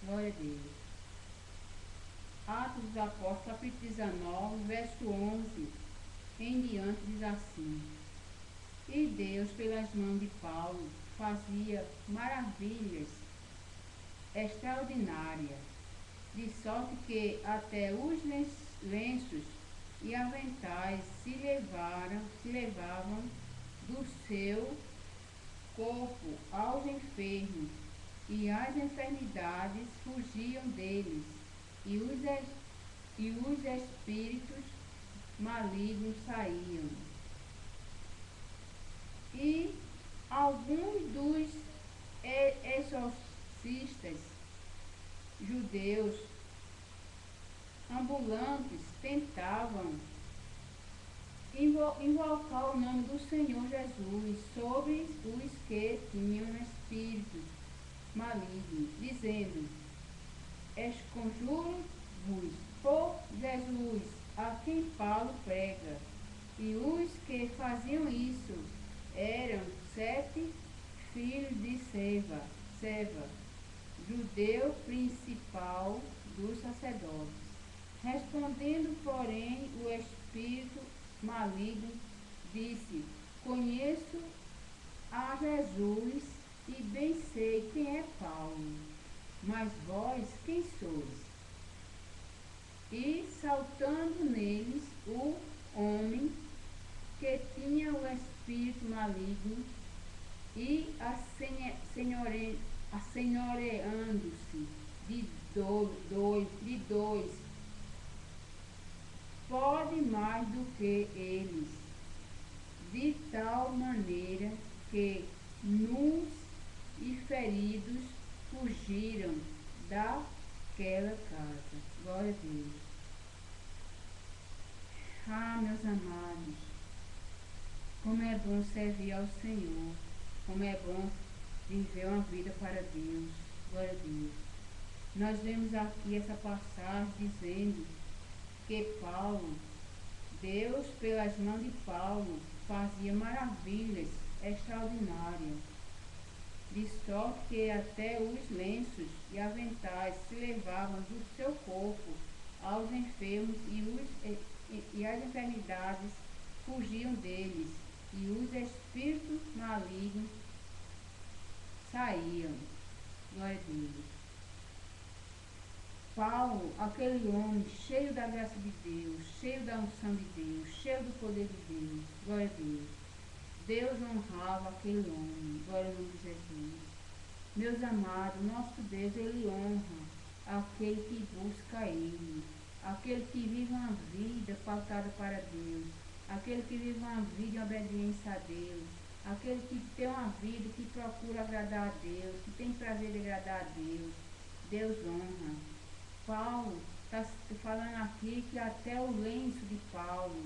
Glória a Deus. Atos dos Apóstolos, capítulo 19, verso 11 em diante, diz assim: E Deus, pelas mãos de Paulo, fazia maravilhas extraordinárias, de sorte que até os lenços e aventais se levavam do seu corpo aos enfermos, e as enfermidades fugiam deles, e os espíritos malignos saíam. E alguns dos exorcistas judeus ambulantes tentavam invocar o nome do Senhor Jesus sobre os que tinham espíritos malignos, dizendo: Esconjuro-vos por Jesus, a quem Paulo prega. E os que faziam isso eram 7 filhos de Seva, judeu principal dos sacerdotes. Respondendo, porém, o espírito maligno disse: Conheço a Jesus e bem sei quem é Paulo, mas vós quem sois? E saltando neles o homem que tinha o espírito maligno e assenhoreando-se de dois, pode mais do que eles, de tal maneira que nus e feridos fugiram daquela casa. Glória a Deus. Ah, meus amados, como é bom servir ao Senhor, como é bom viver uma vida para Deus. Glória a Deus. Nós vemos aqui essa passagem dizendo que Paulo, Deus, pelas mãos de Paulo, fazia maravilhas extraordinárias, de sorte que até os lenços e aventais se levavam do seu corpo aos enfermos, e as enfermidades fugiam deles, e os espíritos malignos saíam. Glória a Deus. Paulo, aquele homem cheio da graça de Deus, cheio da unção de Deus, cheio do poder de Deus, glória a Deus. Deus honrava aquele homem, glória ao nome de Jesus. Meus amados, nosso Deus, Ele honra aquele que busca Ele, aquele que vive uma vida pautada para Deus, aquele que vive uma vida em obediência a Deus, aquele que tem uma vida que procura agradar a Deus, que tem prazer de agradar a Deus. Deus honra. Paulo está falando aqui que até o lenço de Paulo,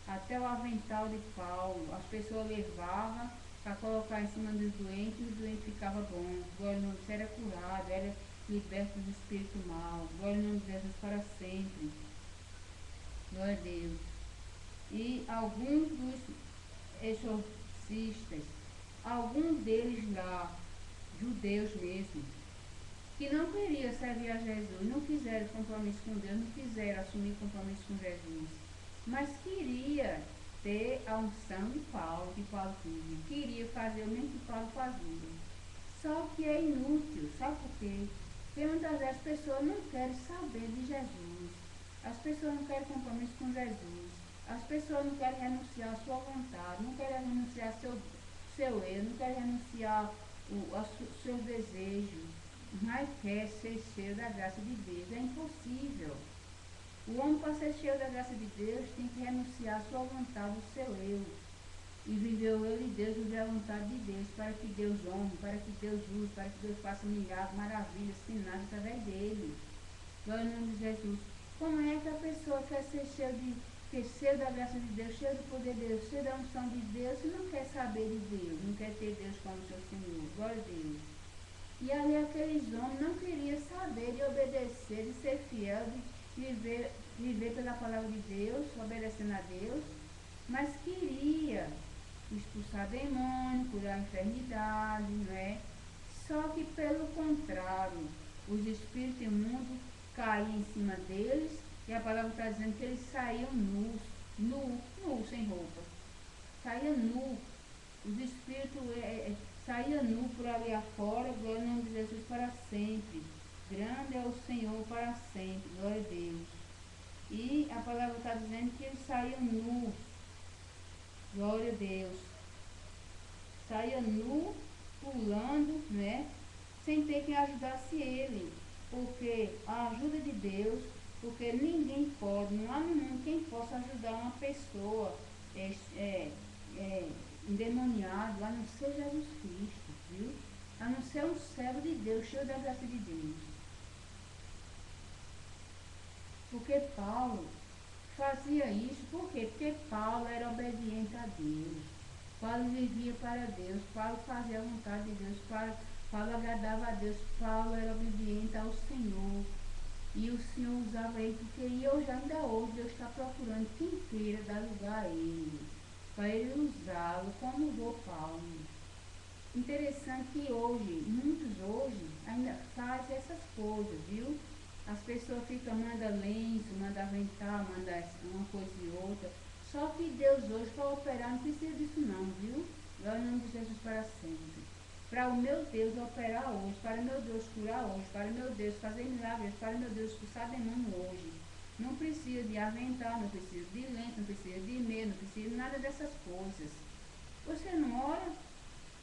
até o avental de Paulo, as pessoas levavam para colocar em cima dos doentes, e os doentes ficavam bons. Glória ao nome de Deus, era curado, era liberto do espírito mal. Glória ao nome de Jesus para sempre. Glória a Deus. E alguns dos exorcistas, alguns deles lá, judeus mesmo, que não queriam servir a Jesus, não quiseram compromisso com Deus, não quiseram assumir compromisso com Jesus, mas queria ter a unção de Paulo, que Paulo tinha, queria fazer o mesmo que Paulo fazia. Só que é inútil, sabe por quê? Porque muitas vezes as pessoas não querem saber de Jesus, as pessoas não querem compromisso com Jesus, as pessoas não querem renunciar à sua vontade, não querem renunciar ao seu eu, não querem renunciar aos seus desejos, mas quer ser cheio da graça de Deus. É impossível. O homem, para ser cheio da graça de Deus, tem que renunciar à sua vontade, ao seu eu, e viver o eu de Deus, viver a vontade de Deus, para que Deus honre, para que Deus use, para que Deus faça milagres, maravilhas, sinais através dele. Glória ao nome de Jesus. Como é que a pessoa quer ser cheio da graça de Deus, cheio do poder de Deus, cheio da unção de Deus, e não quer saber de Deus, não quer ter Deus como seu Senhor? Glória a Deus. E ali aqueles homens não queriam saber de obedecer, de ser fiel, de viver pela palavra de Deus, obedecendo a Deus, mas queria expulsar demônio, curar a enfermidade, não é? Só que pelo contrário, os espíritos imundos caíam em cima deles, e a palavra está dizendo que eles saíam nus, sem roupa. Saía nu. Os espíritos saíam nu por ali afora, glória ao nome de Jesus para sempre. Grande é o Senhor para sempre, glória a Deus. E a palavra está dizendo que eles saíam nu, glória a Deus. Saía nu, pulando, né? Sem ter quem ajudasse ele. Porque a ajuda de Deus, porque ninguém pode, não há no mundo quem possa ajudar uma pessoa endemoniada, a não ser Jesus Cristo, viu? A não ser um servo de Deus, cheio da graça de Deus. Porque Paulo fazia isso, por quê? Porque Paulo era obediente a Deus. Paulo vivia para Deus, Paulo fazia a vontade de Deus, Paulo agradava a Deus, Paulo era obediente ao Senhor. E o Senhor usava ele, porque ainda hoje Deus está procurando quem queira dar lugar a ele, para ele usá-lo como usou Paulo. Interessante que muitos hoje ainda fazem essas coisas, viu? As pessoas mandam lenço, mandam avental, mandam uma coisa e outra. Só que Deus hoje para operar não precisa disso não, viu? Glória ao nome de Jesus para sempre. Para o meu Deus operar hoje, para o meu Deus curar hoje, para o meu Deus fazer milagres, para o meu Deus expulsar demônio hoje. Não precisa de avental, não precisa de lenço, não precisa de medo, não precisa de nada dessas coisas. Você não ora?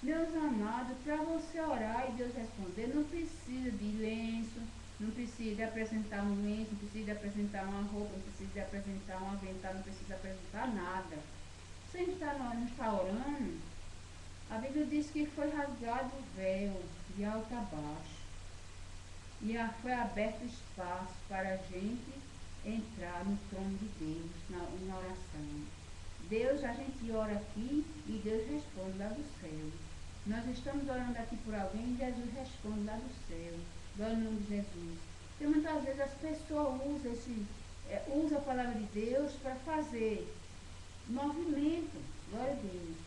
Meus amados, para você orar e Deus responder, não precisa de lenço, não precisa de apresentar um lenço, não precisa de apresentar uma roupa, não precisa de apresentar um avental, não precisa de apresentar nada. Você não está orando? A Bíblia diz que foi rasgado o véu de alto a baixo. E foi aberto espaço para a gente entrar no trono de Deus, na oração. Deus, a gente ora aqui e Deus responde lá do céu. Nós estamos orando aqui por alguém e Jesus responde lá do céu. Glória ao nome de Jesus. Então, muitas vezes as pessoas usam a palavra de Deus para fazer movimento. Glória a Deus.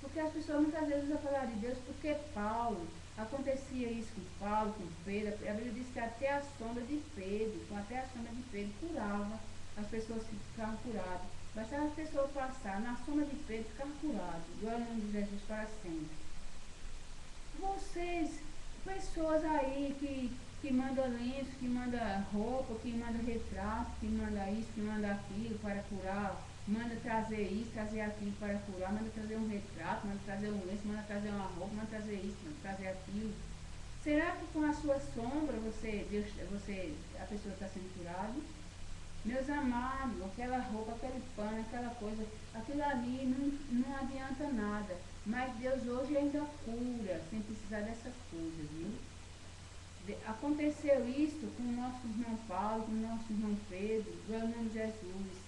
Porque as pessoas muitas vezes usam a palavra de Deus porque acontecia isso com Paulo, com Pedro. A Bíblia diz que até a sombra de Pedro, curava, as pessoas ficavam curadas. Bastava as pessoas passar na sombra de Pedro e ficavam curadas. Glória ao nome de Jesus para sempre. Vocês, pessoas aí que mandam lenço, que mandam roupa, que mandam retrato, que mandam isso, que mandam aquilo para curar, manda trazer isso, trazer aquilo para curar, manda trazer um retrato, manda trazer um lenço, manda trazer uma roupa, manda trazer isso, manda trazer aquilo. Será que com a sua sombra a pessoa está sendo curada? Meus amados, aquela roupa, aquele pano, aquela coisa, aquilo ali não adianta nada. Mas Deus hoje ainda cura, sem precisar dessas coisas, viu? Aconteceu isso com o nosso irmão Paulo, com o nosso irmão Pedro, glória ao nome de Jesus.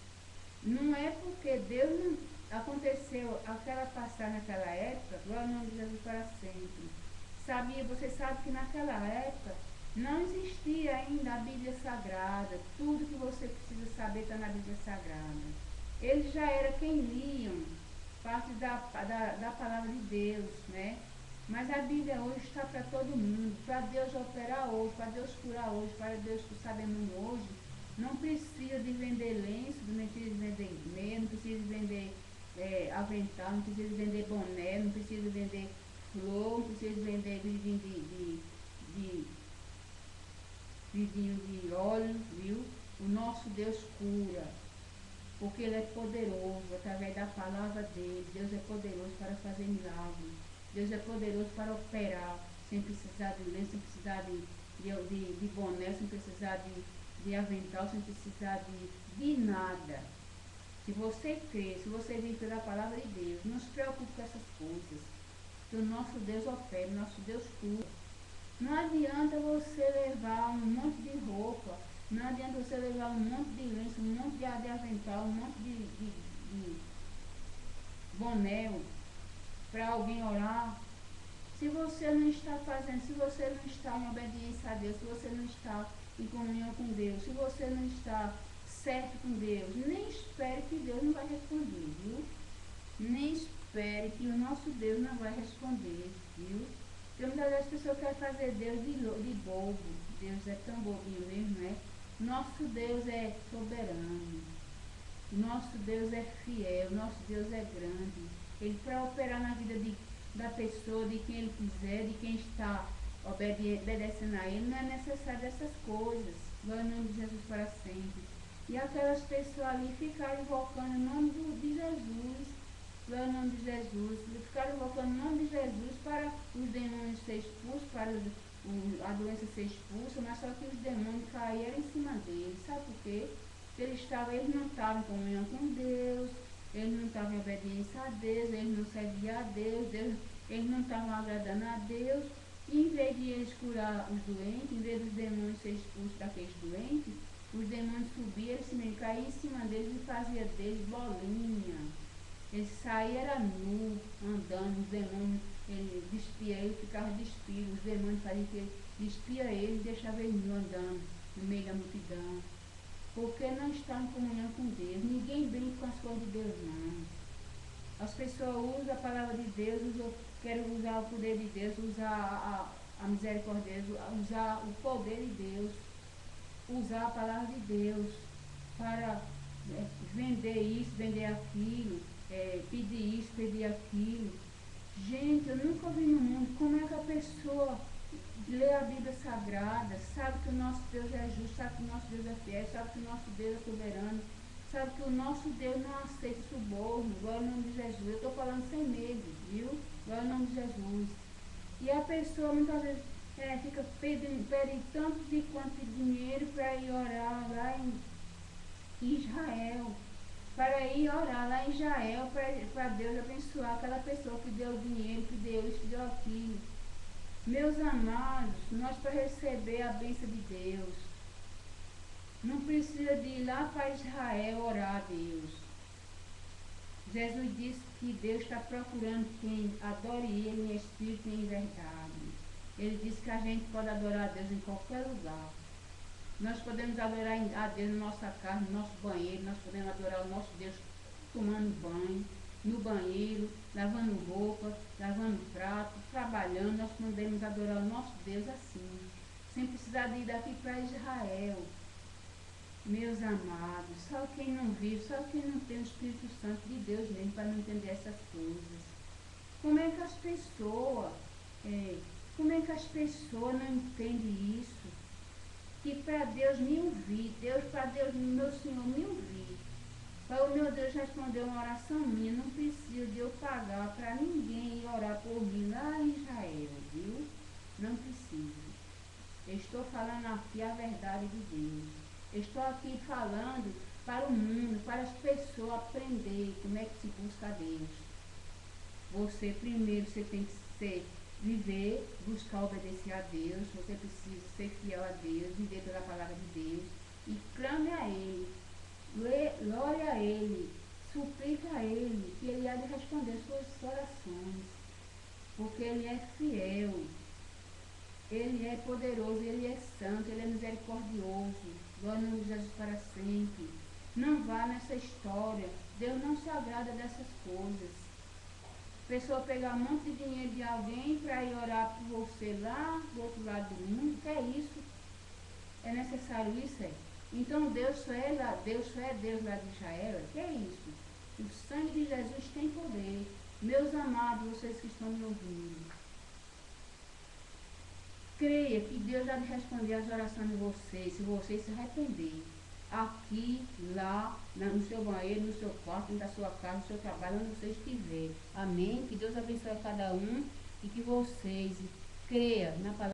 Não é porque Deus não aconteceu aquela passagem naquela época, glória ao nome de Jesus para sempre. Você sabe que naquela época não existia ainda a Bíblia Sagrada. Tudo que você precisa saber está na Bíblia Sagrada. Eles já eram quem liam parte da palavra de Deus, né? Mas a Bíblia hoje está para todo mundo. Para Deus operar hoje, para Deus curar hoje, para Deus expulsar demônio hoje, não precisa de vender lenço, não precisa de vender meia, não precisa de vender avental, não precisa de vender boné, não precisa de vender flor, não precisa de vender vidinho de óleo, viu? O nosso Deus cura, porque Ele é poderoso, através da palavra dele. Deus é poderoso para fazer milagres. Deus é poderoso para operar, sem precisar de lenço, sem precisar de boné, sem precisar de avental, sem precisar de nada. Se você crê, se você vive pela palavra de Deus, não se preocupe com essas coisas. Que o nosso Deus opera, o nosso Deus cura. Não adianta você levar um monte de roupa, não adianta você levar um monte de lenço, um monte de avental, um monte de boné para alguém orar. Se você não está fazendo, se você não está em obediência a Deus, se você não está em comunhão com Deus, se você não está certo com Deus, nem espere que Deus não vai responder, viu? Nem espere que o nosso Deus não vai responder, viu? Porque muitas vezes as pessoas querem fazer Deus de bobo, Deus é tão bobinho mesmo, né? Nosso Deus é soberano. Nosso Deus é fiel. Nosso Deus é grande. Ele, para operar na vida da pessoa, de quem ele quiser, de quem está obedecendo a ele, não é necessário essas coisas. Glória ao nome de Jesus para sempre. E aquelas pessoas ali ficaram invocando o nome de Jesus, glória ao nome de Jesus, ficaram invocando o nome de Jesus para os demônios ser expulsos, para a doença ser expulsa, mas só que os demônios caíram em cima deles. Sabe por quê? Eles não estavam em comunhão com Deus, eles não estavam em obediência a Deus, eles não serviam a Deus, eles não estavam agradando a Deus. E em vez de eles curar os doentes, em vez dos demônios ser expulsos daqueles doentes, os demônios subiam, eles caíam em cima deles e faziam deles bolinha. Eles saíam, era nu, andando, os demônios, ele despia ele, ficava despido, os demônios faziam que ele despia ele e deixava ele nu andando no meio da multidão. Porque não está em comunhão com Deus. Ninguém brinca com as coisas de Deus, não. As pessoas usam a palavra de Deus, querem usar o poder de Deus, usar a misericórdia de Deus, usar o poder de Deus, usar a palavra de Deus para vender isso, vender aquilo, pedir isso, pedir aquilo. Gente, eu nunca vi no mundo como é que a pessoa lê a Bíblia Sagrada, sabe que o nosso Deus é justo, sabe que o nosso Deus é fiel, sabe que o nosso Deus é soberano, sabe que o nosso Deus não aceita suborno, glória ao nome de Jesus. Eu estou falando sem medo, viu? Glória ao nome de Jesus. E a pessoa muitas vezes fica pede tanto de quanto de dinheiro para ir orar lá em Israel, para ir orar lá em Israel, para Deus abençoar aquela pessoa que deu dinheiro, que deu isso, que deu aquilo. Meus amados, nós para receber a bênção de Deus, não precisa de ir lá para Israel orar a Deus. Jesus disse que Deus está procurando quem adore Ele em espírito e em verdade. Ele disse que a gente pode adorar a Deus em qualquer lugar. Nós podemos adorar a Deus na nossa casa, no nosso banheiro, nós podemos adorar o nosso Deus tomando banho, no banheiro, lavando roupa, lavando prato, trabalhando. Nós podemos adorar o nosso Deus assim, sem precisar de ir daqui para Israel. Meus amados, só quem não vive, só quem não tem o Espírito Santo de Deus mesmo para não entender essas coisas. Como é que as pessoas não entendem isso? Que para Deus me ouvir, para Deus, meu Senhor, me ouvir, para o meu Deus responder uma oração minha, não precisa de eu pagar para ninguém ir orar por mim lá em Israel, viu? Não precisa. Eu estou falando aqui a verdade de Deus. Eu estou aqui falando para o mundo, para as pessoas aprenderem como é que se busca a Deus. Você primeiro, você tem que viver, buscar obedecer a Deus, você precisa ser fiel a Deus, viver pela palavra de Deus e clame a Ele, glória a Ele, suplica a Ele, que Ele há de responder suas orações, porque Ele é fiel, Ele é poderoso, Ele é santo, Ele é misericordioso, glória ao nome de Jesus para sempre. Não vá nessa história, Deus não se agrada dessas coisas. Pessoa pegar um monte de dinheiro de alguém para ir orar por você lá do outro lado do mundo, que é isso? É necessário isso? Então Deus só é Deus lá de Israel? Que é isso? O sangue de Jesus tem poder. Meus amados, vocês que estão me ouvindo, creia que Deus vai responder as orações de vocês, se vocês se arrepender. Aqui, lá, no seu banheiro, no seu quarto, na sua casa, no seu trabalho, onde você estiver. Amém? Que Deus abençoe a cada um e que vocês creiam na palavra.